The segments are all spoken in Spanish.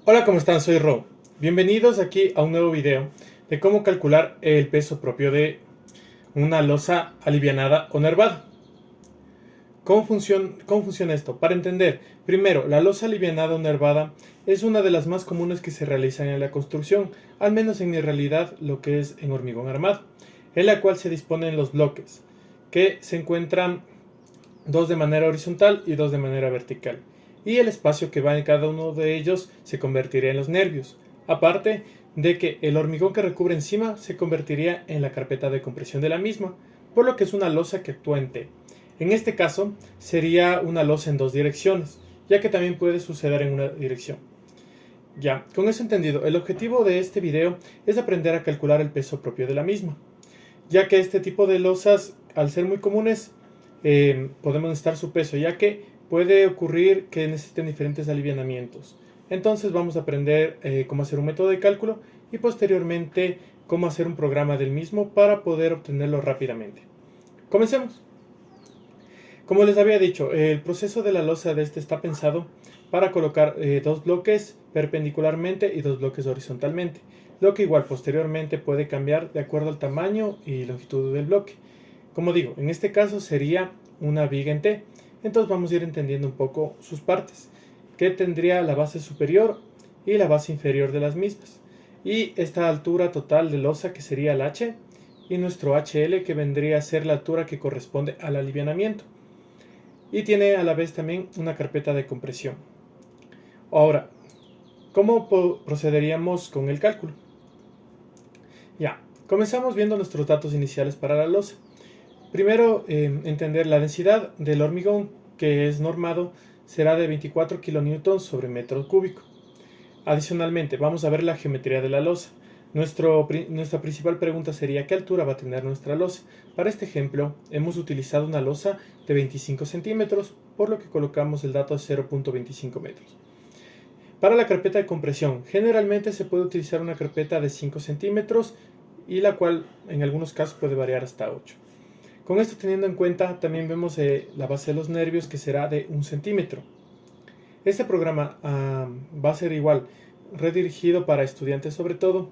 Hola, ¿cómo están? Soy Ro. Bienvenidos aquí a un nuevo video de cómo calcular el peso propio de una losa alivianada o nervada. ¿Cómo funciona esto? Para entender, primero, la losa alivianada o nervada es una de las más comunes que se realizan en la construcción, al menos en mi realidad lo que es en hormigón armado, en la cual se disponen los bloques, que se encuentran dos de manera horizontal y dos de manera vertical, y el espacio que va en cada uno de ellos se convertiría en los nervios, aparte de que el hormigón que recubre encima se convertiría en la carpeta de compresión de la misma, por lo que es una losa que actúa en T. En este caso sería una losa en dos direcciones, ya que también puede suceder en una dirección. Ya, con eso entendido, el objetivo de este video es aprender a calcular el peso propio de la misma, ya que este tipo de losas, al ser muy comunes, podemos necesitar su peso, ya que puede ocurrir que necesiten diferentes alivianamientos. Entonces vamos a aprender cómo hacer un método de cálculo y posteriormente cómo hacer un programa del mismo para poder obtenerlo rápidamente. Comencemos. Como les había dicho, el proceso de la losa de este está pensado para colocar dos bloques perpendicularmente y dos bloques horizontalmente, lo que igual posteriormente puede cambiar de acuerdo al tamaño y longitud del bloque. Como digo, en este caso sería una viga en T, entonces vamos a ir entendiendo un poco sus partes, que tendría la base superior y la base inferior de las mismas, y esta altura total de losa que sería el H, y nuestro HL que vendría a ser la altura que corresponde al alivianamiento, y tiene a la vez también una carpeta de compresión. Ahora, ¿cómo procederíamos con el cálculo? Ya, comenzamos viendo nuestros datos iniciales para la losa. Primero, entender la densidad del hormigón, que es normado, será de 24 kN sobre metro cúbico. Adicionalmente, vamos a ver la geometría de la losa. Nuestra principal pregunta sería ¿qué altura va a tener nuestra losa? Para este ejemplo, hemos utilizado una losa de 25 centímetros, por lo que colocamos el dato de 0.25 metros. Para la carpeta de compresión, generalmente se puede utilizar una carpeta de 5 centímetros y la cual en algunos casos puede variar hasta 8. Con esto teniendo en cuenta, también vemos la base de los nervios que será de 1 centímetro. Este programa va a ser igual redirigido para estudiantes sobre todo,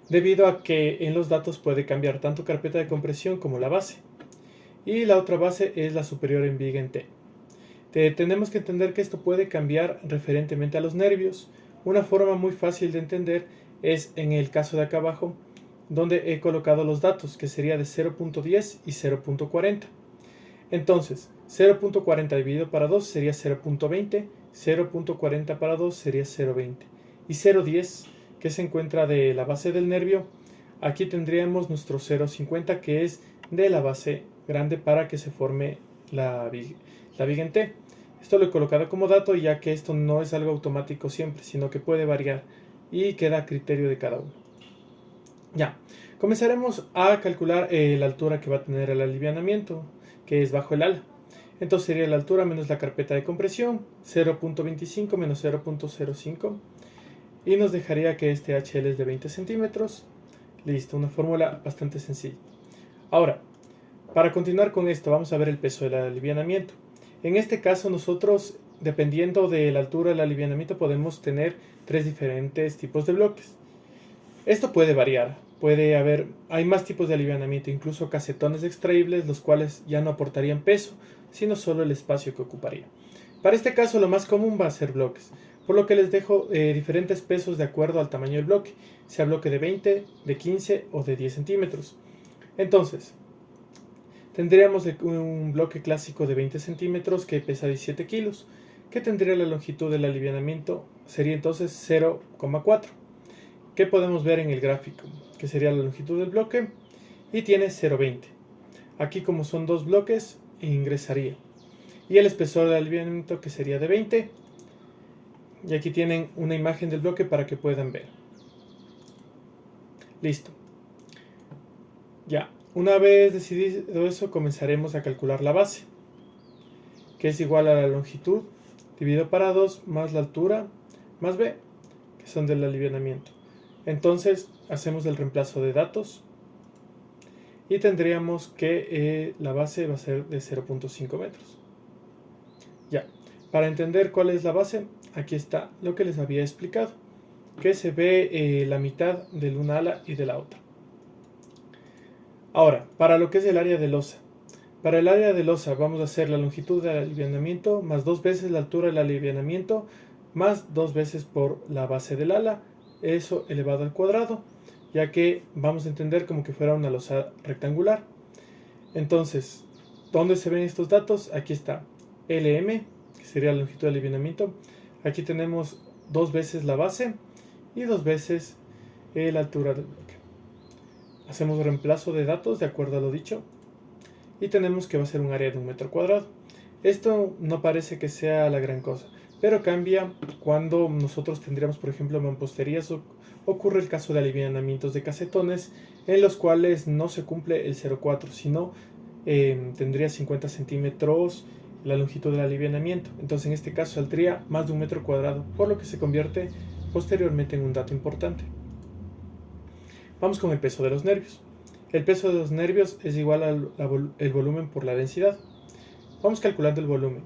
debido a que en los datos puede cambiar tanto carpeta de compresión como la base. Y la otra base es la superior en viga en T. Tenemos que entender que esto puede cambiar referentemente a los nervios. Una forma muy fácil de entender es en el caso de acá abajo, donde he colocado los datos, que sería de 0.10 y 0.40. Entonces, 0.40 dividido para 2 sería 0.20, 0.40 para 2 sería 0.20. Y 0.10, que se encuentra de la base del nervio, aquí tendríamos nuestro 0.50, que es de la base grande para que se forme la viga en T. Esto lo he colocado como dato, ya que esto no es algo automático siempre, sino que puede variar y queda a criterio de cada uno. Ya, comenzaremos a calcular la altura que va a tener el alivianamiento, que es bajo el ala. Entonces sería la altura menos la carpeta de compresión, 0.25 menos 0.05, y nos dejaría que este HL es de 20 centímetros. Listo, una fórmula bastante sencilla. Ahora, para continuar con esto, vamos a ver el peso del alivianamiento. En este caso nosotros, dependiendo de la altura del alivianamiento, podemos tener tres diferentes tipos de bloques. Esto puede variar, hay más tipos de alivianamiento, incluso casetones extraíbles, los cuales ya no aportarían peso, sino solo el espacio que ocuparía. Para este caso lo más común va a ser bloques, por lo que les dejo diferentes pesos de acuerdo al tamaño del bloque, sea bloque de 20, de 15 o de 10 centímetros. Entonces, tendríamos un bloque clásico de 20 centímetros que pesa 17 kilos, que tendría la longitud del alivianamiento, sería entonces 0,4. ¿Qué podemos ver en el gráfico? Que sería la longitud del bloque y tiene 0,20. Aquí como son dos bloques, ingresaría. Y el espesor del aliviamiento que sería de 20. Y aquí tienen una imagen del bloque para que puedan ver. Listo. Ya, una vez decidido eso, comenzaremos a calcular la base, que es igual a la longitud dividido para 2 más la altura más b, que son del aliviamiento. Entonces hacemos el reemplazo de datos y tendríamos que la base va a ser de 0.5 metros. Ya, Para entender cuál es la base, aquí está lo que les había explicado, que se ve la mitad de una ala y de la otra. Ahora, para lo que es el área de losa. Para el área de losa vamos a hacer la longitud del alivianamiento más 2 veces la altura del alivianamiento más 2 veces por la base del ala, eso elevado al cuadrado, ya que vamos a entender como que fuera una losa rectangular. Entonces, ¿dónde se ven estos datos? Aquí está LM, que sería la longitud del alivianamiento. Aquí tenemos 2 veces la base y 2 veces la altura del bloque. Hacemos reemplazo de datos de acuerdo a lo dicho y tenemos que va a ser un área de 1 metro cuadrado. Esto no parece que sea la gran cosa, pero cambia cuando nosotros tendríamos, por ejemplo, mamposterías o ocurre el caso de alivianamientos de casetones en los cuales no se cumple el 0,4, sino tendría 50 centímetros la longitud del alivianamiento. Entonces en este caso saldría más de 1 metro cuadrado, por lo que se convierte posteriormente en un dato importante. Vamos con el peso de los nervios. El peso de los nervios es igual al volumen por la densidad. Vamos calculando el volumen.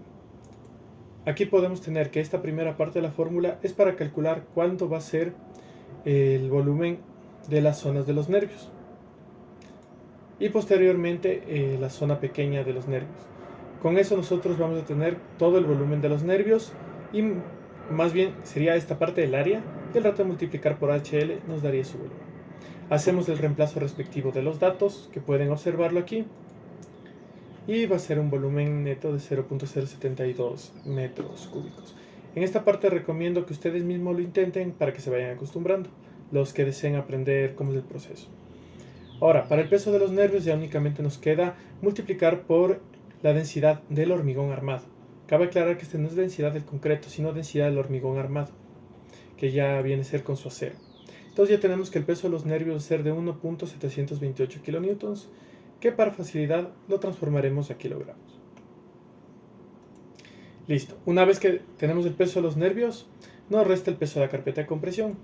Aquí podemos tener que esta primera parte de la fórmula es para calcular cuánto va a ser el volumen de las zonas de los nervios. Y posteriormente la zona pequeña de los nervios. Con eso nosotros vamos a tener todo el volumen de los nervios y más bien sería esta parte del área y el rato de multiplicar por HL nos daría su volumen. Hacemos el reemplazo respectivo de los datos, que pueden observarlo aquí, y va a ser un volumen neto de 0.072 metros cúbicos. En esta parte recomiendo que ustedes mismos lo intenten para que se vayan acostumbrando, los que deseen aprender cómo es el proceso. Ahora, para el peso de los nervios ya únicamente nos queda multiplicar por la densidad del hormigón armado. Cabe aclarar que esta no es densidad del concreto, sino densidad del hormigón armado, que ya viene a ser con su acero. Entonces ya tenemos que el peso de los nervios va a ser de 1.728 kilonewtons, que para facilidad lo transformaremos a kilogramos. Listo. Una vez que tenemos el peso de los nervios, nos resta el peso de la carpeta de compresión,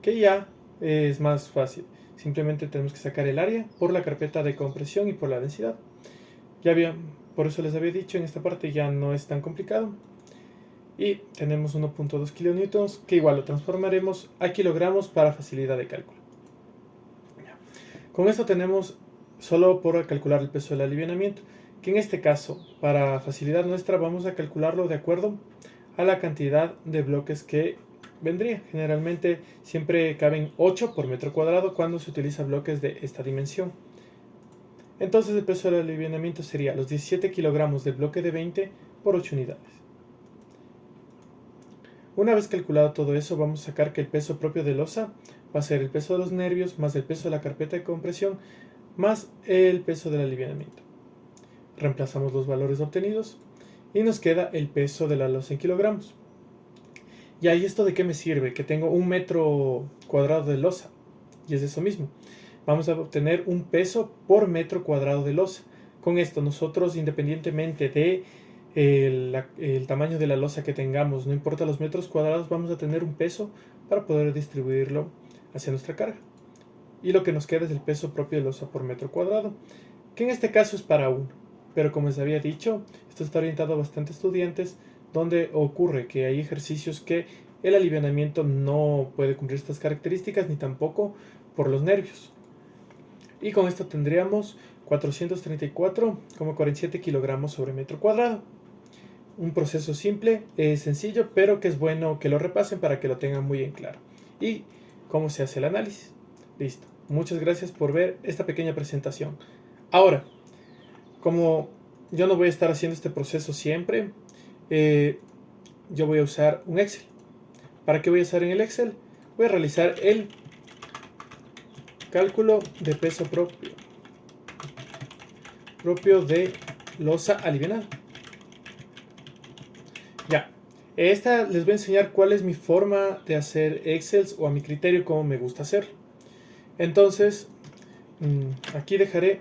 que ya es más fácil. Simplemente tenemos que sacar el área por la carpeta de compresión y por la densidad. Por eso les había dicho, en esta parte ya no es tan complicado. Y tenemos 1.2 kilonewtons, que igual lo transformaremos a kilogramos para facilidad de cálculo. Con esto tenemos solo por calcular el peso del alivianamiento, que en este caso, para facilidad nuestra, vamos a calcularlo de acuerdo a la cantidad de bloques que vendría. Generalmente siempre caben 8 por metro cuadrado cuando se utiliza bloques de esta dimensión. Entonces el peso del alivianamiento sería los 17 kilogramos del bloque de 20 por 8 unidades. Una vez calculado todo eso, vamos a sacar que el peso propio de losa va a ser el peso de los nervios más el peso de la carpeta de compresión más el peso del alivianamiento. Reemplazamos los valores obtenidos y nos queda el peso de la losa en kilogramos. ¿Y ahí esto de qué me sirve? Que tengo 1 metro cuadrado de losa. Y es eso mismo. Vamos a obtener un peso por metro cuadrado de losa. Con esto nosotros, independientemente de el tamaño de la losa que tengamos, no importa los metros cuadrados, vamos a tener un peso para poder distribuirlo hacia nuestra carga. Y lo que nos queda es el peso propio de losa por metro cuadrado, que en este caso es para 1. Pero como les había dicho, esto está orientado a bastantes estudiantes, donde ocurre que hay ejercicios que el alivianamiento no puede cumplir estas características, ni tampoco por los nervios. Y con esto tendríamos 434,47 kilogramos sobre metro cuadrado. Un proceso simple, sencillo, pero que es bueno que lo repasen para que lo tengan muy en claro. Y cómo se hace el análisis. Listo. Muchas gracias por ver esta pequeña presentación. Ahora, como yo no voy a estar haciendo este proceso siempre, yo voy a usar un Excel. ¿Para qué voy a usar en el Excel? Voy a realizar el cálculo de peso propio de losa alivianada. Ya, esta les voy a enseñar cuál es mi forma de hacer Excel o a mi criterio cómo me gusta hacerlo. Entonces, aquí dejaré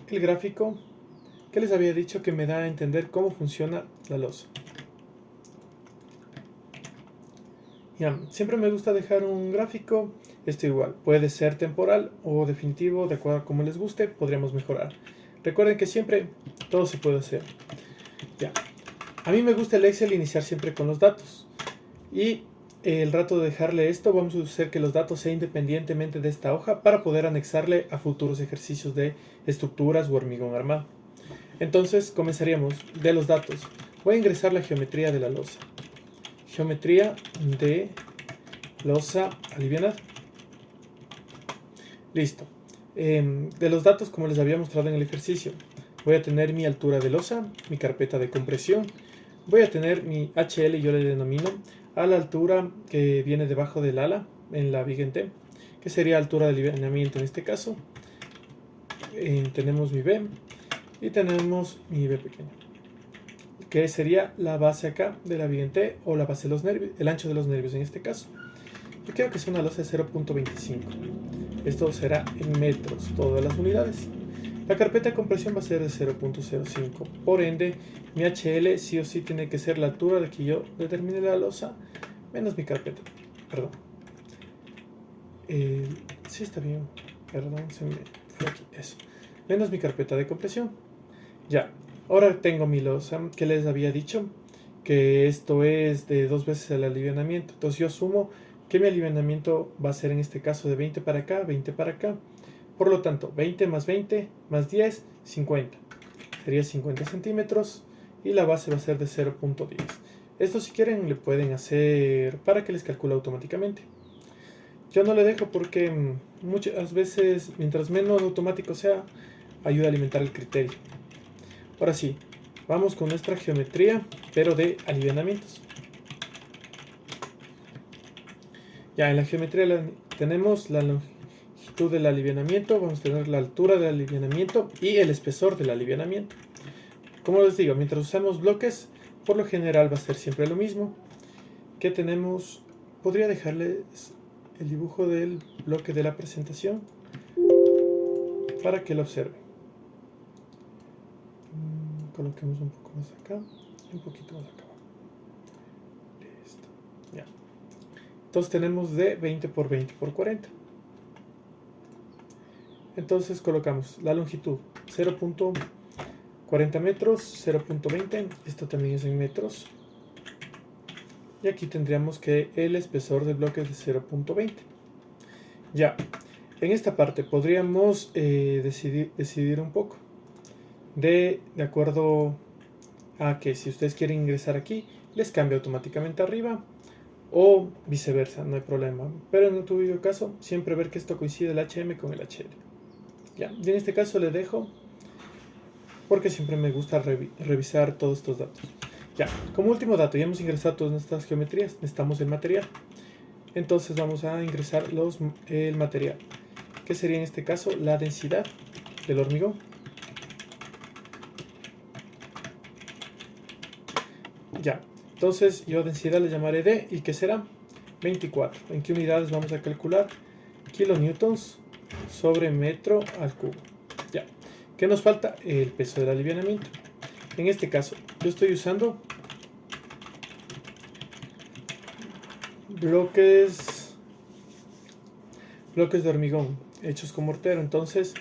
el gráfico que les había dicho que me da a entender cómo funciona la losa. Ya, siempre me gusta dejar un gráfico. Esto igual, puede ser temporal o definitivo, de acuerdo a cómo les guste, podríamos mejorar. Recuerden que siempre todo se puede hacer. Ya. A mí me gusta el Excel iniciar siempre con los datos. Y el rato de dejarle esto, vamos a hacer que los datos sean independientemente de esta hoja para poder anexarle a futuros ejercicios de estructuras o hormigón armado. Entonces comenzaríamos de los datos. Voy a ingresar la geometría de la losa. Geometría de losa alivianada. Listo. De los datos, como les había mostrado en el ejercicio, voy a tener mi altura de losa, mi carpeta de compresión. Voy a tener mi HL, yo le denomino, a la altura que viene debajo del ala en la viga en T, que sería altura de alineamiento en este caso. Tenemos mi B y tenemos mi B pequeño, que sería la base acá de la viga en T o la base de los nervios, el ancho de los nervios en este caso. Yo quiero que sea una losa de 0.25. Esto será en metros, todas las unidades. La carpeta de compresión va a ser de 0.05. Por ende, mi HL sí o sí tiene que ser la altura de que yo determine la losa menos mi carpeta. Perdón. Sí está bien. Perdón, se me fue aquí. Eso. Menos mi carpeta de compresión. Ya. Ahora tengo mi losa que les había dicho que esto es de 2 veces el alivianamiento. Entonces yo asumo que mi alivianamiento va a ser en este caso de 20 para acá, 20 para acá. Por lo tanto, 20 más 20 más 10, 50. Sería 50 centímetros y la base va a ser de 0.10. Esto si quieren le pueden hacer para que les calcule automáticamente. Yo no le dejo porque muchas veces, mientras menos automático sea, ayuda a alimentar el criterio. Ahora sí, vamos con nuestra geometría, pero de alivianamientos. Ya en la geometría tenemos la longitud del alivianamiento, vamos a tener la altura del alivianamiento y el espesor del alivianamiento. Como les digo, mientras usamos bloques, por lo general va a ser siempre lo mismo. Que tenemos, podría dejarles el dibujo del bloque de la presentación para que lo observen. Coloquemos un poco más acá y un poquito más acá. Listo. Ya. Entonces tenemos de 20 por 20 por 40. Entonces colocamos la longitud 0.40 metros, 0.20. Esto también es en metros. Y aquí tendríamos que el espesor del bloque es de 0.20. Ya, en esta parte podríamos decidir un poco. De acuerdo a que si ustedes quieren ingresar aquí, les cambia automáticamente arriba. O viceversa, no hay problema. Pero en tu caso, siempre ver que esto coincide el HM con el HL. Ya, y en este caso le dejo porque siempre me gusta revisar todos estos datos. Ya, como último dato, ya hemos ingresado todas nuestras geometrías, necesitamos el material. Entonces vamos a ingresar el material, que sería en este caso la densidad del hormigón. Ya, entonces yo densidad le llamaré D, ¿y qué será? 24. ¿En qué unidades vamos a calcular? Kilonewtons sobre metro al cubo. Ya, ¿qué nos falta? El peso del alivianamiento. En este caso, yo estoy usando bloques de hormigón hechos con mortero. Entonces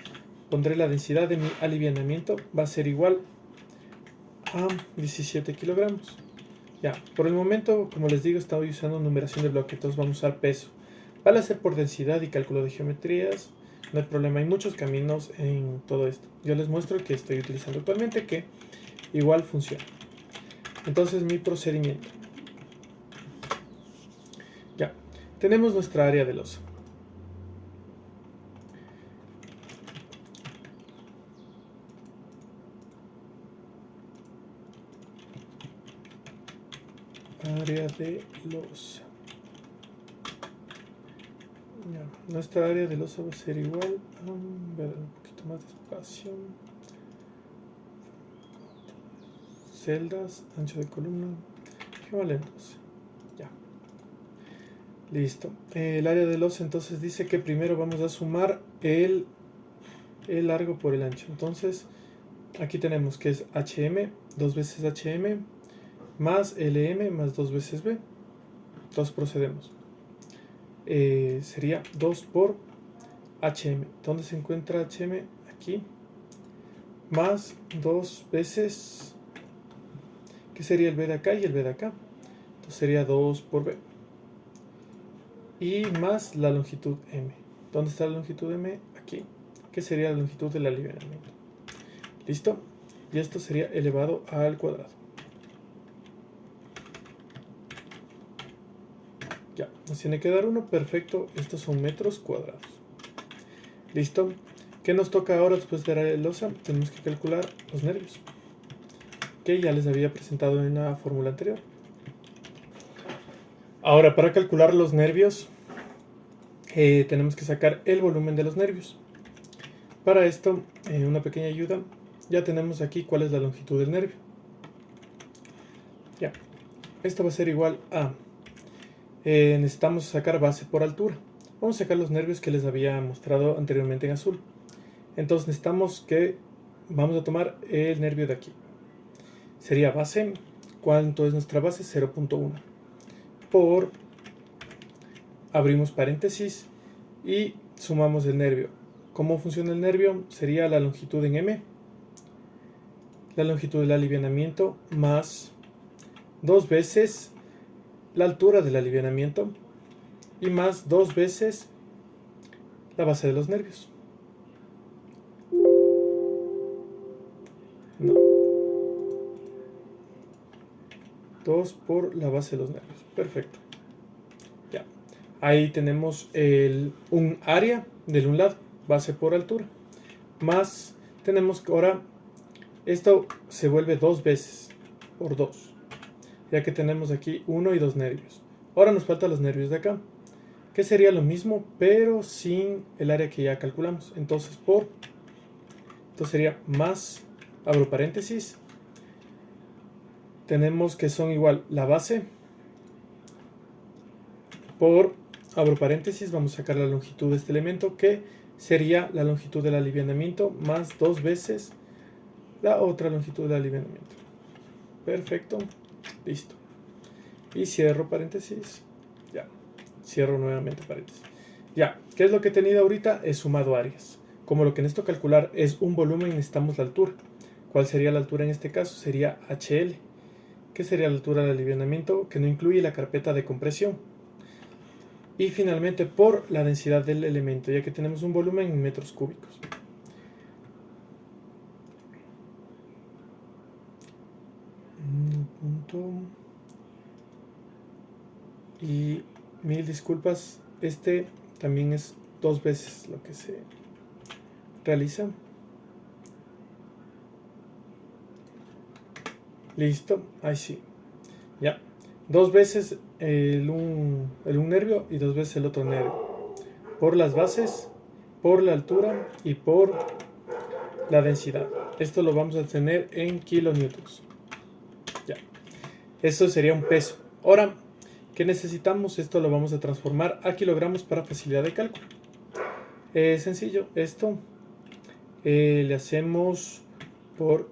pondré la densidad de mi alivianamiento, va a ser igual a 17 kilogramos. Ya, por el momento, como les digo, estoy usando numeración de bloques, entonces vamos a usar peso. Vale hacer por densidad y cálculo de geometrías, no hay problema, hay muchos caminos en todo esto. Yo les muestro el que estoy utilizando actualmente, que igual funciona. Entonces mi procedimiento. Ya, tenemos nuestra área de losa. Área de losa. Ya, nuestra área de losa va a ser igual a un poquito más de espacio. Celdas, ancho de columna, vale 12. Ya. Listo. El área de losa entonces dice que primero vamos a sumar el largo por el ancho. Entonces, aquí tenemos que es HM, 2 veces HM, más LM, más 2 veces B. Entonces procedemos. Sería 2 por HM. ¿Dónde se encuentra HM? Aquí. Más 2 veces... que sería el B de acá y el B de acá. Entonces sería 2 por B. Y más la longitud M. ¿Dónde está la longitud M? Aquí. Que sería la longitud del aliviamiento. ¿Listo? Y esto sería elevado al cuadrado. Ya, nos tiene que dar uno. Perfecto. Estos son metros cuadrados. ¿Listo? ¿Qué nos toca ahora después de la losa? Tenemos que calcular los nervios, que ya les había presentado en la fórmula anterior. Ahora, para calcular los nervios, tenemos que sacar el volumen de los nervios. Para esto, una pequeña ayuda, ya tenemos aquí cuál es la longitud del nervio. Ya, esto va a ser igual a, necesitamos sacar base por altura. Vamos a sacar los nervios que les había mostrado anteriormente en azul. Entonces necesitamos que, vamos a tomar el nervio de aquí. Sería base, ¿cuánto es nuestra base? 0.1. Por, abrimos paréntesis y sumamos el nervio. ¿Cómo funciona el nervio? Sería la longitud en M, la longitud del alivianamiento, más 2 veces la altura del alivianamiento y más 2 veces la base de los nervios. No. 2 por la base de los nervios. Perfecto. Ya. Ahí tenemos un área del un lado, base por altura. Más tenemos que ahora, esto se vuelve 2 veces por 2. Ya que tenemos aquí 1 y 2 nervios. Ahora nos faltan los nervios de acá, que sería lo mismo, pero sin el área que ya calculamos. Entonces sería más, abro paréntesis, tenemos que son igual la base por, abro paréntesis, vamos a sacar la longitud de este elemento, que sería la longitud del alivianamiento más 2 veces la otra longitud del alivianamiento. Perfecto, listo. Y cierro paréntesis, ya, cierro nuevamente paréntesis. Ya, ¿qué es lo que he tenido ahorita? He sumado áreas. Como lo que necesito calcular es un volumen, necesitamos la altura. ¿Cuál sería la altura en este caso? Sería HL. ¿Qué sería la altura del alivianamiento? Que no incluye la carpeta de compresión. Y finalmente por la densidad del elemento, ya que tenemos un volumen en metros cúbicos. Y 1000 disculpas, este también es 2 veces lo que se realiza. Listo, ahí sí. Ya. 2 veces un nervio y 2 veces el otro nervio. Por las bases, por la altura y por la densidad. Esto lo vamos a tener en kilonewtons. Ya. Eso sería un peso. Ahora, ¿qué necesitamos? Esto lo vamos a transformar a kilogramos para facilidad de cálculo. Sencillo, esto le hacemos por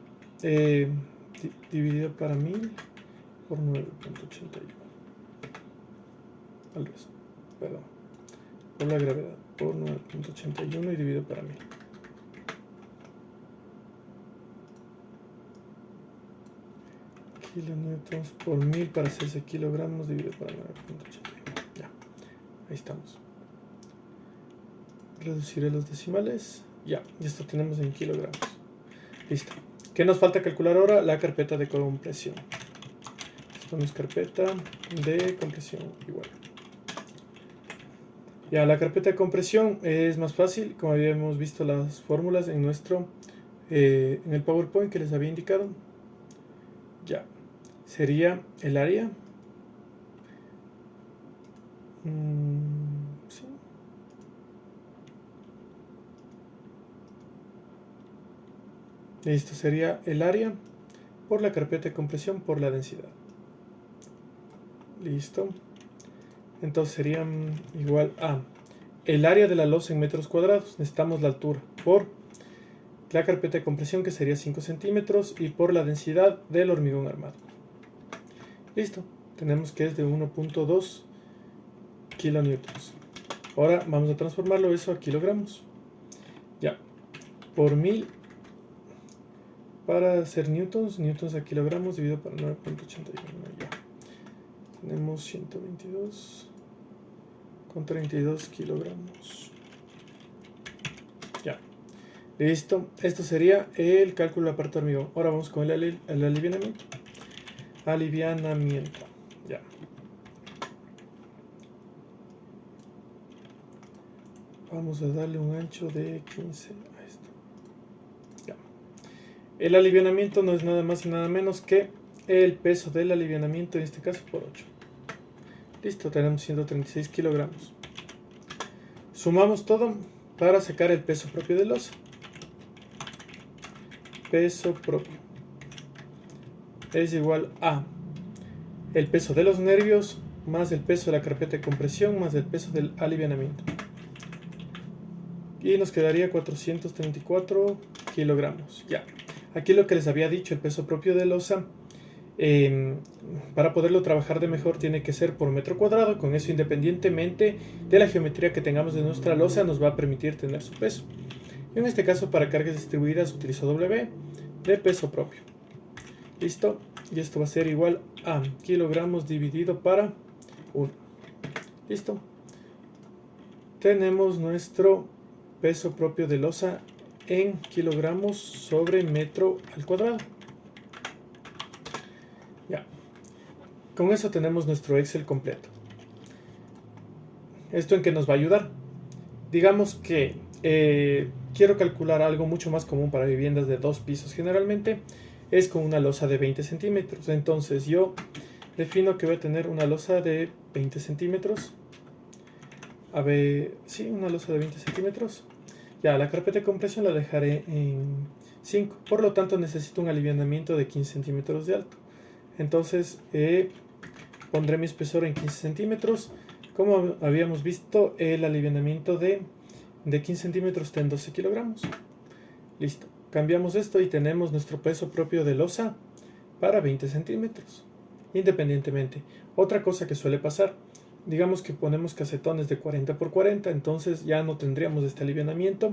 dividido para 1000 por 9.81. Al revés, perdón. Por la gravedad, por 9.81 y dividido para 1000. Kilonewtons por 1000 para hacerse kilogramos dividido para 9.81. Ya, ahí estamos. Reduciré los decimales. Ya, y esto tenemos en kilogramos. Listo. ¿Qué nos falta calcular ahora? La carpeta de compresión. Esto es carpeta de compresión igual. Ya, la carpeta de compresión es más fácil, como habíamos visto las fórmulas en en el PowerPoint que les había indicado. Ya, sería el área. Sí. Listo, sería el área por la carpeta de compresión por la densidad. Listo. Entonces sería igual a el área de la losa en metros cuadrados. Necesitamos la altura por la carpeta de compresión, que sería 5 centímetros, y por la densidad del hormigón armado. Listo. Tenemos que es de 1.2 kilonewtons. Ahora vamos a transformarlo eso a kilogramos. Ya. Por 1000 para hacer newtons a kilogramos dividido por 9.81. Ya. Tenemos 122,32 kilogramos. Ya. Listo. Esto sería el cálculo de la parte de hormigón. Ahora vamos con el alivianamiento. Alivianamiento. Ya. Vamos a darle un ancho de 15 a esto. Ya. El alivianamiento no es nada más y nada menos que el peso del alivianamiento, en este caso por 8. Listo, tenemos 136 kilogramos. Sumamos todo para sacar el peso propio del losa. Peso propio es igual a el peso de los nervios más el peso de la carpeta de compresión más el peso del alivianamiento. Y nos quedaría 434 kilogramos. Ya. Aquí lo que les había dicho, el peso propio del losa, para poderlo trabajar de mejor tiene que ser por metro cuadrado. Con eso, independientemente de la geometría que tengamos de nuestra losa, nos va a permitir tener su peso. Y en este caso, para cargas distribuidas, utilizo W de peso propio. Listo. Y esto va a ser igual a kilogramos dividido para 1. Listo. Tenemos nuestro peso propio de losa en kilogramos sobre metro al cuadrado. Ya. Con eso tenemos nuestro Excel completo. ¿Esto en qué nos va a ayudar? Digamos que quiero calcular algo mucho más común para viviendas de 2 pisos. Generalmente es con una losa de 20 centímetros. Entonces yo defino que voy a tener una losa de 20 centímetros. A ver, sí, una losa de 20 centímetros. Ya, la carpeta de compresión la dejaré en 5. Por lo tanto, necesito un alivianamiento de 15 centímetros de alto. Entonces, pondré mi espesor en 15 centímetros. Como habíamos visto, el alivianamiento de 15 centímetros está en 12 kilogramos. Listo. Cambiamos esto y tenemos nuestro peso propio de losa para 20 centímetros. Independientemente. Otra cosa que suele pasar, digamos que ponemos casetones de 40 por 40, entonces ya no tendríamos este alivianamiento,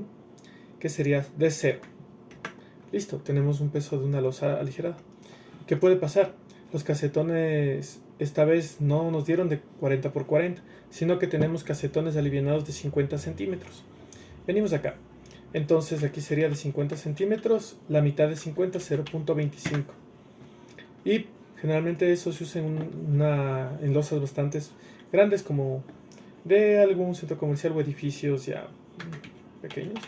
que sería de 0. Listo, tenemos un peso de una losa aligerada. ¿Qué puede pasar? Los casetones esta vez no nos dieron de 40 por 40, sino que tenemos casetones alivianados de 50 centímetros. Venimos acá. Entonces aquí sería de 50 centímetros, la mitad de 50, 0.25. Y generalmente eso se usa en losas bastante grandes, como de algún centro comercial o edificios ya pequeños.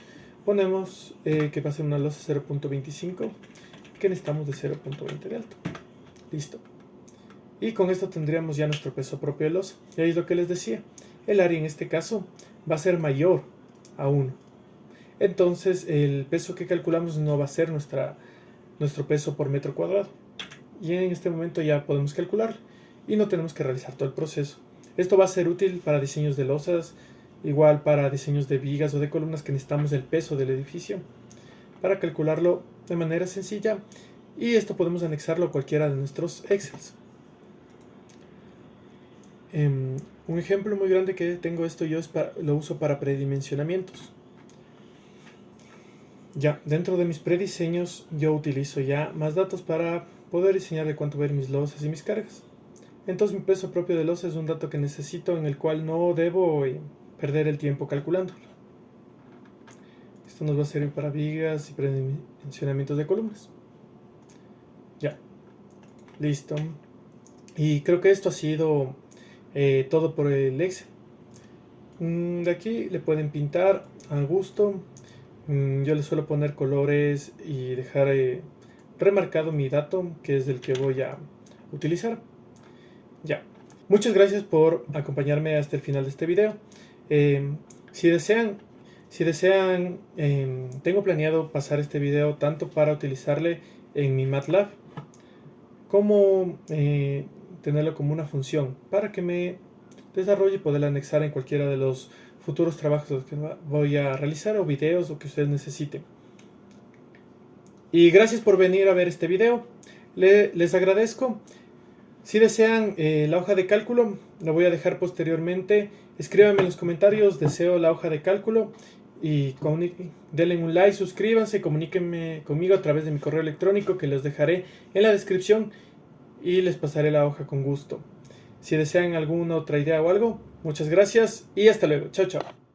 Ponemos que va a ser una losa 0.25, que necesitamos de 0.20 de alto. Listo. Y con esto tendríamos ya nuestro peso propio de losa. Y ahí es lo que les decía. El área en este caso va a ser mayor a 1. Entonces el peso que calculamos no va a ser nuestro peso por metro cuadrado. Y en este momento ya podemos calcular y no tenemos que realizar todo el proceso. Esto va a ser útil para diseños de losas, igual para diseños de vigas o de columnas que necesitamos el peso del edificio, para calcularlo de manera sencilla, y esto podemos anexarlo a cualquiera de nuestros Excels. Un ejemplo muy grande que tengo esto yo lo uso para predimensionamientos. Ya, dentro de mis prediseños yo utilizo ya más datos para poder diseñar de cuánto ver mis losas y mis cargas. Entonces mi peso propio de losa es un dato que necesito, en el cual no debo perder el tiempo calculándolo. Esto nos va a servir para vigas y predimensionamientos de columnas. Ya, listo. Y creo que esto ha sido todo por el Excel. De aquí le pueden pintar a gusto. Yo le suelo poner colores y dejar remarcado mi dato, que es el que voy a utilizar. Ya. Muchas gracias por acompañarme hasta el final de este video. Si desean, tengo planeado pasar este video tanto para utilizarle en mi MATLAB como tenerlo como una función para que me desarrolle y poderla anexar en cualquiera de los futuros trabajos que voy a realizar o videos o que ustedes necesiten. Y gracias por venir a ver este video. Les agradezco. Si desean la hoja de cálculo, la voy a dejar posteriormente. Escríbanme en los comentarios, deseo la hoja de cálculo Y denle un like, suscríbanse, comuníquenme conmigo a través de mi correo electrónico que los dejaré en la descripción y les pasaré la hoja con gusto. Si desean alguna otra idea o algo, muchas gracias y hasta luego. Chao, chao.